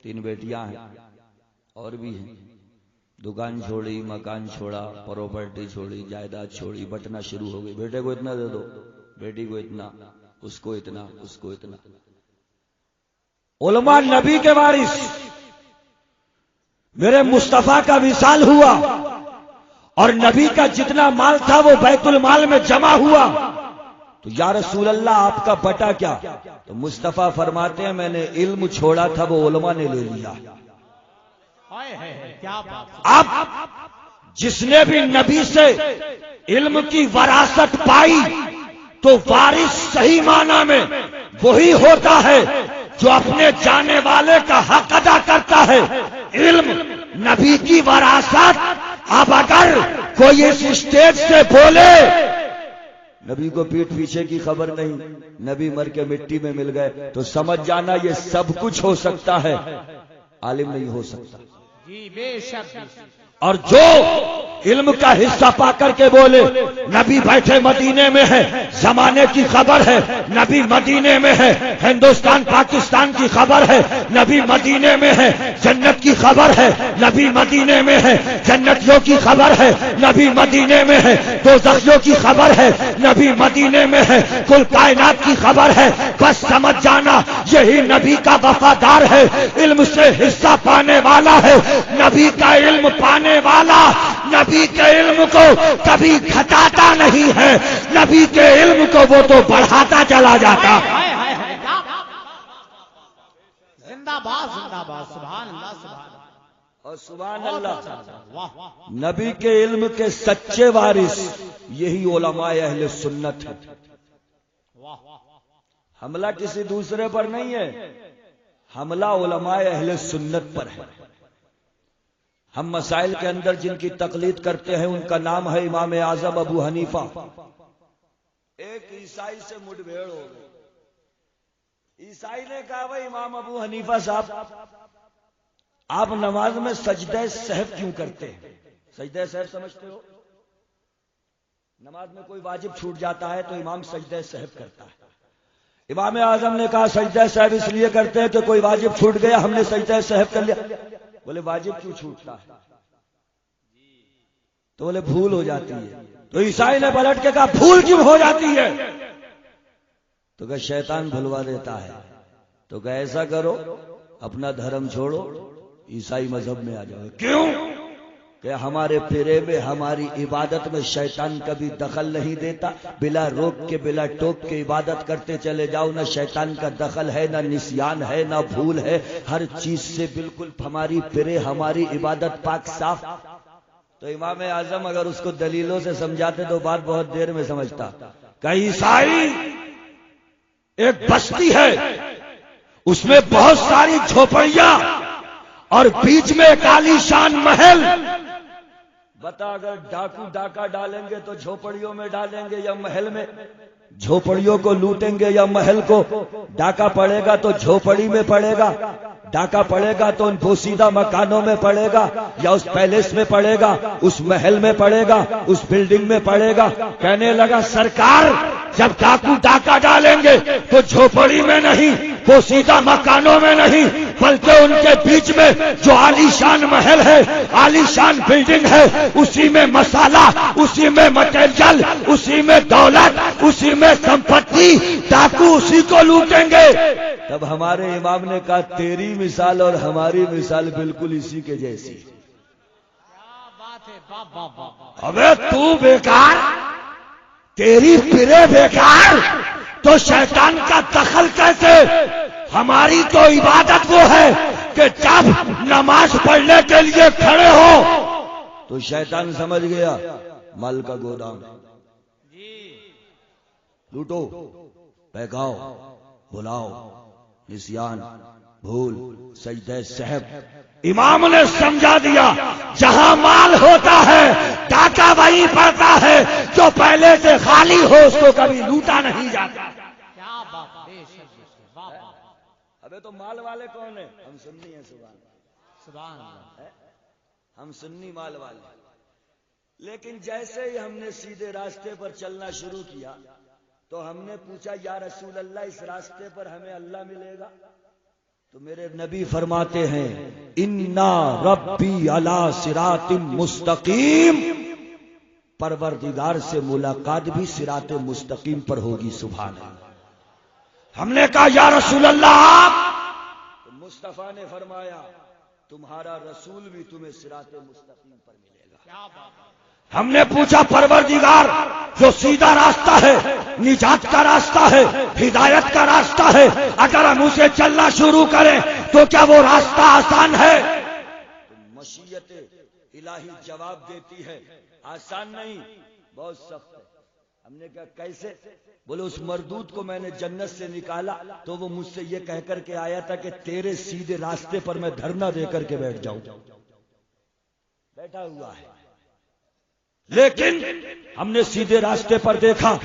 3 بیٹیاں ہیں اور بھی ہیں، دکان چھوڑی، مکان چھوڑا، پراپرٹی چھوڑی، جائیداد چھوڑی، بٹنا شروع ہو گئی، بیٹے کو اتنا دے دو، بیٹی کو اتنا، اس کو اتنا، اس کو اتنا۔ علماء نبی کے وارث، میرے مصطفیٰ کا وصال ہوا اور نبی کا جتنا مال تھا وہ بیت المال میں جمع ہوا، تو یا رسول اللہ آپ کا بٹا کیا؟ تو مصطفیٰ فرماتے ہیں میں نے علم چھوڑا تھا وہ علماء نے لے لیا۔ اب جس نے بھی نبی سے علم کی وراثت پائی تو وارث صحیح معنی میں وہی ہوتا ہے جو اپنے جانے والے کا حق ادا کرتا ہے۔ علم نبی کی وراثت، اب اگر کوئی اس اسٹیج سے بولے نبی کو پیٹھ پیچھے کی خبر نہیں، نبی مر کے مٹی میں مل گئے، تو سمجھ جانا یہ سب کچھ ہو سکتا ہے، عالم نہیں ہو سکتا۔ جی بے شک۔ اور جو علم کا حصہ پا کر کے بولے نبی بیٹھے مدینے میں ہے، زمانے کی خبر ہے، نبی مدینے میں ہے، ہندوستان پاکستان کی خبر ہے، نبی مدینے میں ہے، جنت کی خبر ہے، نبی مدینے میں ہے، جنتیوں کی خبر ہے، نبی مدینے میں ہے، دوزخیوں کی خبر ہے، نبی مدینے میں ہے، کل کائنات کی خبر ہے، بس سمجھ جانا یہی نبی کا وفادار ہے، علم سے حصہ پانے والا ہے، نبی کا علم پانے والا نبی کے علم کو کبھی گھٹاتا نہیں ہے، نبی کے علم کو وہ تو بڑھاتا چلا جاتا۔ زندہ باد زندہ باد، سبحان اللہ سبحان اللہ اور سبحان اللہ۔ نبی کے علم کے سچے وارث یہی علماء اہل سنت ہے۔ حملہ کسی دوسرے پر نہیں ہے، حملہ علماء اہل سنت پر ہے۔ ہم مسائل کے اندر جن کی تقلید کرتے ہیں ان کا نام ہے امام اعظم ابو حنیفہ۔ ایک عیسائی سے مٹ بھیڑ ہو گئی، عیسائی نے کہا بھائی امام ابو حنیفہ صاحب آپ نماز میں سجدہ سہو کیوں کرتے ہیں؟ سجدہ سہو سمجھتے ہو؟ نماز میں کوئی واجب چھوٹ جاتا ہے تو امام سجدہ سہو کرتا ہے۔ امام اعظم نے کہا سجدہ سہو اس لیے کرتے ہیں کہ کوئی واجب چھوٹ گیا، ہم نے سجدہ سہو کر لیا۔ بولے واجب کیوں چھوٹتا ہے؟ تو بولے بھول ہو جاتی ہے۔ تو عیسائی نے پلٹ کے کہا بھول کیوں ہو جاتی ہے؟ تو کہ شیطان بھلوا دیتا ہے۔ تو کہ ایسا کرو اپنا دھرم چھوڑو عیسائی مذہب میں آ جاؤ۔ کیوں؟ کہ ہمارے پھرے میں ہماری عبادت میں شیطان کبھی دخل نہیں دیتا، بلا روک کے بلا ٹوک کے عبادت کرتے چلے جاؤ، نہ شیطان کا دخل ہے، نہ نسیان ہے، نہ بھول ہے، ہر چیز سے بالکل ہماری پھرے ہماری عبادت پاک صاف۔ تو امام اعظم اگر اس کو دلیلوں سے سمجھاتے تو بات بہت دیر میں سمجھتا۔ کہ عیسائی ایک بستی ہے، اس میں بہت ساری جھوپڑیاں اور بیچ میں ایک عالیشان محل۔ بتا اگر ڈاکو ڈاکہ ڈالیں گے تو جھوپڑیوں میں ڈالیں گے یا محل میں؟ جھوپڑیوں کو لوٹیں گے یا محل کو؟ ڈاکہ پڑے گا تو جھوپڑی میں پڑے گا، ڈاکہ پڑے گا تو ان بوسیدہ مکانوں میں پڑے گا یا اس پیلیس میں پڑے گا، اس محل میں پڑے گا، اس بلڈنگ میں پڑے گا؟ کہنے لگا سرکار جب ڈاکو ڈاکہ ڈالیں گے تو جھوپڑی میں نہیں، بوسیدہ مکانوں میں نہیں، بلکہ ان کے بیچ میں جو عالیشان محل ہے، عالیشان بلڈنگ ہے، اسی میں مسالہ، اسی میں مٹیریل، اسی میں دولت، اسی میں سمپتی، ڈاکو اسی کو لوٹیں گے۔ تب ہمارے امام نے کہا تیری مثال اور ہماری مثال بالکل اسی کے جیسی۔ کیا بات ہے، ابے تو بیکار، تیری پھرے بیکار، تو شیطان کا دخل کیسے؟ ہماری تو عبادت وہ ہے کہ جب نماز پڑھنے کے لیے کھڑے ہو تو شیطان سمجھ گیا مال کا گودام، لوٹو، بہکاؤ، بلاؤ، نسیان، بھول، سجدہ سہو۔ امام نے سمجھا دیا جہاں مال ہوتا ہے ڈاکہ وہیں پڑتا ہے، جو پہلے سے خالی ہو اس کو کبھی لوٹا نہیں جاتا۔ کیا بات، بے شک واہ واہ، ابے تو مال والے کون ہیں؟ ہم سنی ہیں، سبحان اللہ۔ ہم سنی مال والے۔ لیکن جیسے ہی ہم نے سیدھے راستے پر چلنا شروع کیا تو ہم نے پوچھا یا رسول اللہ اس راستے پر ہمیں اللہ ملے گا؟ تو میرے نبی فرماتے ہیں انا ربی علی صراط مستقیم، پروردگار سے ملاقات بھی صراط مستقیم پر ہوگی. سبحان اللہ. ہم نے کہا یا رسول اللہ آپ؟ تو مصطفیٰ نے فرمایا تمہارا رسول بھی تمہیں صراط مستقیم پر ملے گا. کیا بات ہے. ہم نے پوچھا پروردگار جو سیدھا راستہ ہے، نجات کا راستہ ہے، ہدایت کا راستہ ہے، اگر ہم اسے چلنا شروع کریں تو کیا وہ راستہ آسان ہے؟ تو مشیت الہی جواب دیتی ہے آسان نہیں، بہت سخت ہے. ہم نے کہا کیسے؟ بولے اس مردود کو میں نے جنت سے نکالا تو وہ مجھ سے یہ کہہ کر کے آیا تھا کہ تیرے سیدھے راستے پر میں دھرنا دے کر کے بیٹھ جاؤں. بیٹھا ہوا ہے، لیکن ہم نے سیدھے راستے پر دیکھا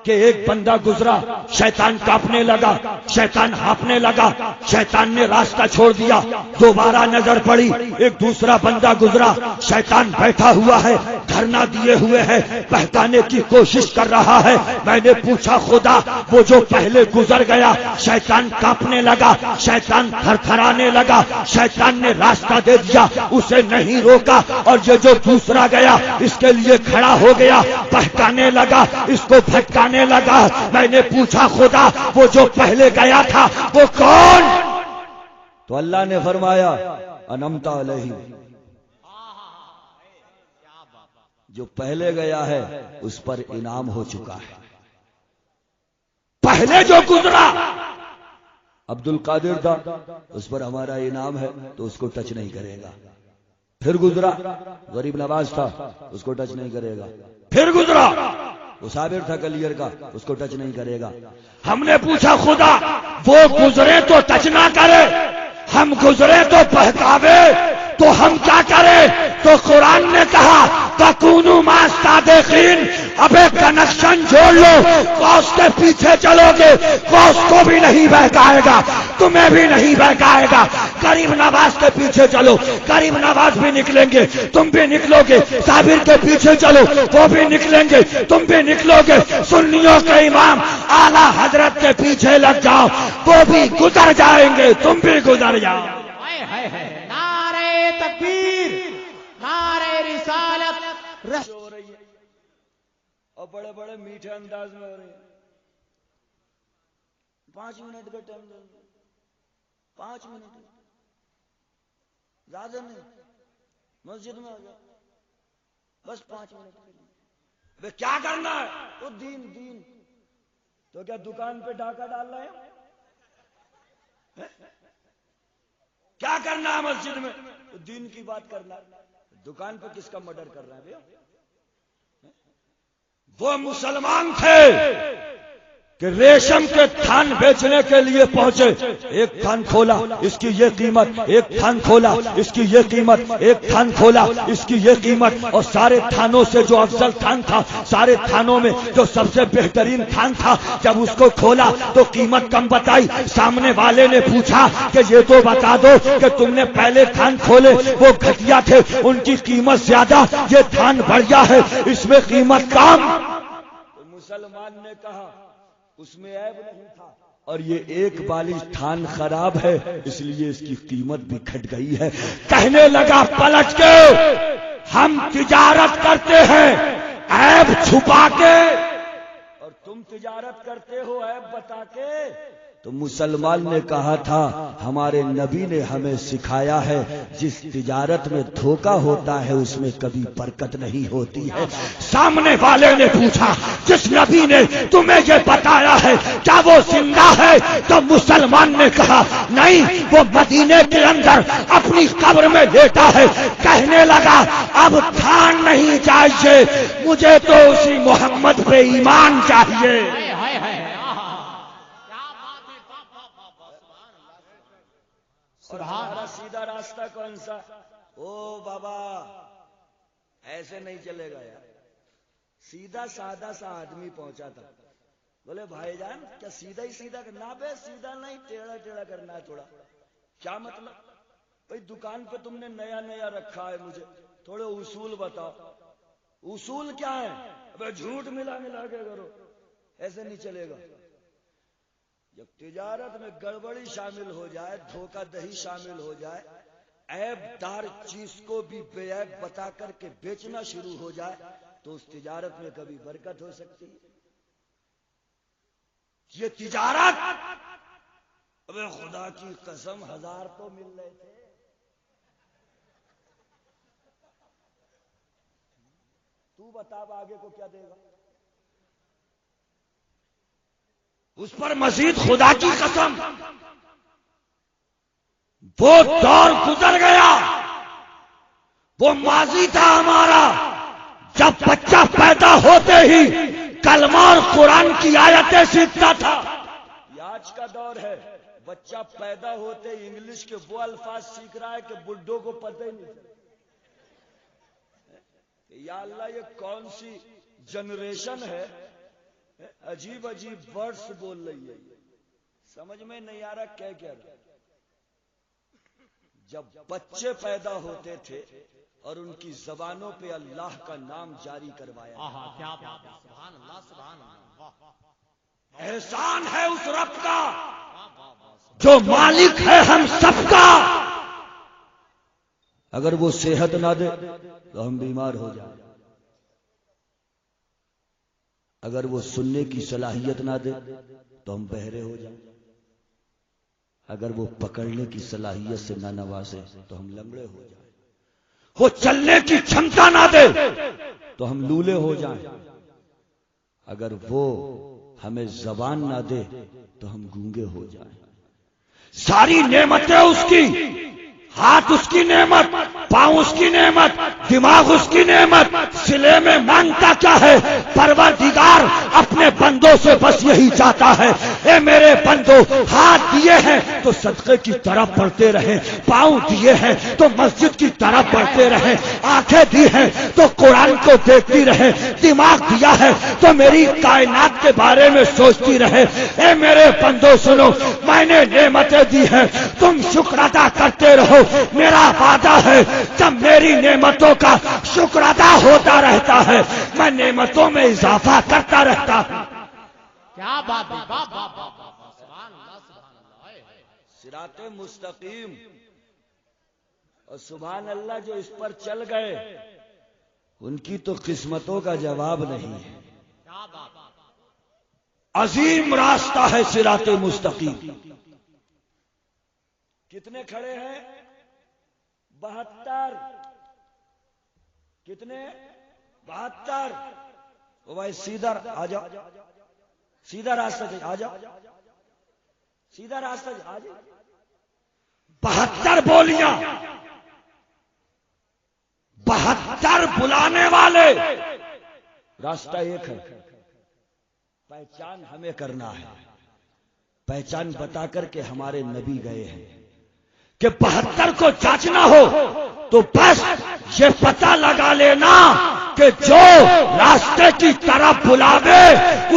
کہ ایک بندہ گزرا، شیطان کانپنے لگا، شیطان ہانپنے لگا، شیطان نے راستہ چھوڑ دیا. دوبارہ نظر پڑی، ایک دوسرا بندہ گزرا، شیطان بیٹھا ہوا ہے، دھرنا دیے ہوئے ہے، بہکانے کی کوشش کر رہا ہے. میں نے پوچھا خدا وہ جو پہلے گزر گیا، شیطان کانپنے لگا، شیطان تھر تھرانے لگا، شیطان نے راستہ دے دیا، اسے نہیں روکا، اور یہ جو دوسرا گیا اس کے لیے کھڑا ہو گیا، بہکانے لگا، اس کو بھٹکانے لگا. میں نے پوچھا خدا وہ جو پہلے گیا تھا وہ کون؟ تو اللہ نے فرمایا انعمت علیہ، جو پہلے گیا ہے اس پر انعام ہو چکا ہے. پہلے جو گزرا عبد القادر تھا، اس پر ہمارا انعام ہے تو اس کو ٹچ نہیں کرے گا. پھر گزرا غریب نواز تھا، اس کو ٹچ نہیں کرے گا. پھر گزرا وہ صابر تھا کلیئر کا، اس کو ٹچ نہیں کرے گا. ہم نے پوچھا خدا وہ گزرے تو ٹچ نہ کرے، ہم گزرے تو بہکاوے، تو ہم کیا کریں؟ تو قرآن نے کہا تکونوا مع الصادقین. اب ایک کنیکشن جوڑ لو، غوث کے پیچھے چلو گے غوث کو بھی نہیں بہکائے گا، تمہیں بھی نہیں بہکائے گا. غریب نواز کے پیچھے چلو، غریب نواز بھی نکلیں گے، تم بھی نکلو گے. صابر کے پیچھے چلو، وہ بھی نکلیں گے، تم بھی نکلو گے. سنیوں کے امام اعلی حضرت کے پیچھے لگ جاؤ، وہ بھی گزر جائیں گے، تم بھی گزر جاؤ. نعرہ تکبیر، نعرہ رسالت ہو رہی ہے اور بڑے بڑے میٹھے انداز میں ہو رہی ہے. 5 منٹ کا ٹائم دیں گے، 5 منٹ زیادہ نہیں. مسجد میں آ جاؤ بس 5 منٹ کے لیے. کیا کرنا ہے؟ وہ دین. تو کیا دکان پہ ڈاکہ ڈال رہے ہیں؟ کیا کرنا ہے مسجد میں؟ دین کی بات کرنا. دکان پہ کس کا مرڈر کر رہا ہے بھیا؟ وہ مسلمان تھے کہ ریشم کے تھان بیچنے کے لیے پہنچے. ایک تھان کھولا اس کی یہ قیمت، ایک تھان کھولا اس کی یہ قیمت، ایک تھان کھولا اس کی یہ قیمت. اور سارے تھانوں سے جو افضل تھان تھا، سارے تھانوں میں جو سب سے بہترین تھان تھا، جب اس کو کھولا تو قیمت کم بتائی. سامنے والے نے پوچھا کہ یہ تو بتا دو کہ تم نے پہلے تھان کھولے وہ گھٹیا تھے، ان کی قیمت زیادہ، یہ تھان بڑھیا ہے اس میں قیمت کم. تو مسلمان نے کہا اس میں عیب نہیں تھا، اور یہ ایک بالش تھان خراب ہے اس لیے اس کی قیمت بھی گھٹ گئی ہے. کہنے لگا پلٹ کے ہم تجارت کرتے ہیں عیب چھپا کے، اور تم تجارت کرتے ہو عیب بتا کے. تو مسلمان نے کہا تھا ہمارے نبی نے ہمیں سکھایا ہے جس تجارت میں دھوکہ ہوتا ہے اس میں کبھی برکت نہیں ہوتی ہے. سامنے والے نے پوچھا جس نبی نے تمہیں یہ بتایا ہے کیا وہ زندہ ہے؟ تو مسلمان نے کہا نہیں، وہ مدینے کے اندر اپنی قبر میں لیٹا ہے. کہنے لگا اب تھان نہیں چاہیے مجھے تو اسی محمد پہ ایمان چاہیے. ہمارا سیدھا راستہ کون سا؟ او بابا ایسے نہیں چلے گا یار. سیدھا سادہ سا آدمی پہنچا تھا، بولے بھائی جان کیا سیدھا ہی سیدھا کرنا؟ بے سیدھا نہیں، ٹیڑھا ٹیڑھا کرنا ہے تھوڑا. کیا مطلب؟ بھائی دکان پہ تم نے نیا نیا رکھا ہے، مجھے تھوڑے اصول بتاؤ. اصول کیا ہے؟ ابے جھوٹ ملا ملا کے کرو، ایسے نہیں چلے گا. جب تجارت میں گڑبڑی شامل ہو جائے، دھوکہ دہی شامل ہو جائے، عیب دار چیز کو بھی بے عیب بتا کر کے بیچنا شروع ہو جائے، تو اس تجارت میں کبھی برکت ہو سکتی ہے؟ یہ تجارت، ابے خدا کی قسم 1000 تو مل رہے تھے، تو بتا اب آگے کو کیا دے گا؟ اس پر مزید خدا کی قسم وہ دور گزر گیا، وہ ماضی تھا ہمارا جب بچہ پیدا ہوتے ہی کلمہ اور قرآن کی آیتیں سیکھتا تھا۔ یہ آج کا دور ہے، بچہ پیدا ہوتے ہی انگلش کے وہ الفاظ سیکھ رہا ہے کہ بڈھوں کو پتہ ہی نہیں چلتا۔ یا اللہ، یہ کون سی جنریشن ہے، عجیب عجیب ورڈز بول رہی ہے، سمجھ میں نہیں آ رہا کیا رہا۔ جب بچے پیدا ہوتے تھے اور ان کی زبانوں پہ اللہ کا نام جاری کروایا، کیا بات ہے، سبحان اللہ سبحان اللہ۔ احسان ہے اس رب کا جو مالک ہے ہم سب کا۔ اگر وہ صحت نہ دے تو ہم بیمار ہو جائیں، اگر وہ سننے کی صلاحیت نہ دے تو ہم بہرے ہو جائیں، اگر وہ پکڑنے کی صلاحیت سے نہ نوازے تو ہم لنگڑے ہو جائیں، وہ چلنے کی چھمتا نہ دے تو ہم لولے ہو جائیں، اگر وہ ہمیں زبان نہ دے تو ہم گونگے ہو جائیں۔ ساری نعمتیں اس کی، ہاتھ اس کی نعمت، پاؤں اس کی نعمت، دماغ اس کی نعمت، سلے میں مانگتا کیا ہے؟ پروردگار اپنے بندوں سے بس یہی چاہتا ہے، اے میرے بندو، ہاتھ دیے ہیں تو صدقے کی طرف بڑھتے رہیں، پاؤں دیے ہیں تو مسجد کی طرف بڑھتے رہیں، آنکھیں دی ہیں تو قرآن کو دیکھتی رہیں، دماغ دیا ہے تو میری کائنات کے بارے میں سوچتی رہے۔ اے میرے بندو سنو، میں نے نعمتیں دی ہیں، تم شکر ادا کرتے رہو۔ میرا وعدہ ہے جب میری نعمتوں کا شکر ادا ہوتا رہتا ہے، میں نعمتوں میں اضافہ کرتا رہتا ہوں۔ کیا بات ہے، سبحان اللہ سبحان اللہ۔ صراط مستقیم، اور سبحان اللہ جو اس پر چل گئے ان کی تو قسمتوں کا جواب نہیں ہے۔ کیا بات، عظیم راستہ ہے صراط مستقیم۔ کتنے کھڑے ہیں؟ 72۔ کتنے؟ 72۔ وہ بھائی سیدھا آ جاؤ، سیدھا راستہ آ جاؤ، سیدھا راستہ آ جاؤ۔ 72 بولیاں، 72 بلانے والے، راستہ ایک ہے، پہچان ہمیں کرنا ہے۔ پہچان بتا کر کے ہمارے نبی گئے ہیں کہ 72 کو جانچنا ہو تو بس یہ پتہ لگا لینا کہ جو راستے کی طرف بلاوے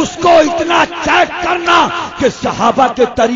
اس کو اتنا چیک کرنا کہ صحابہ کے طریقے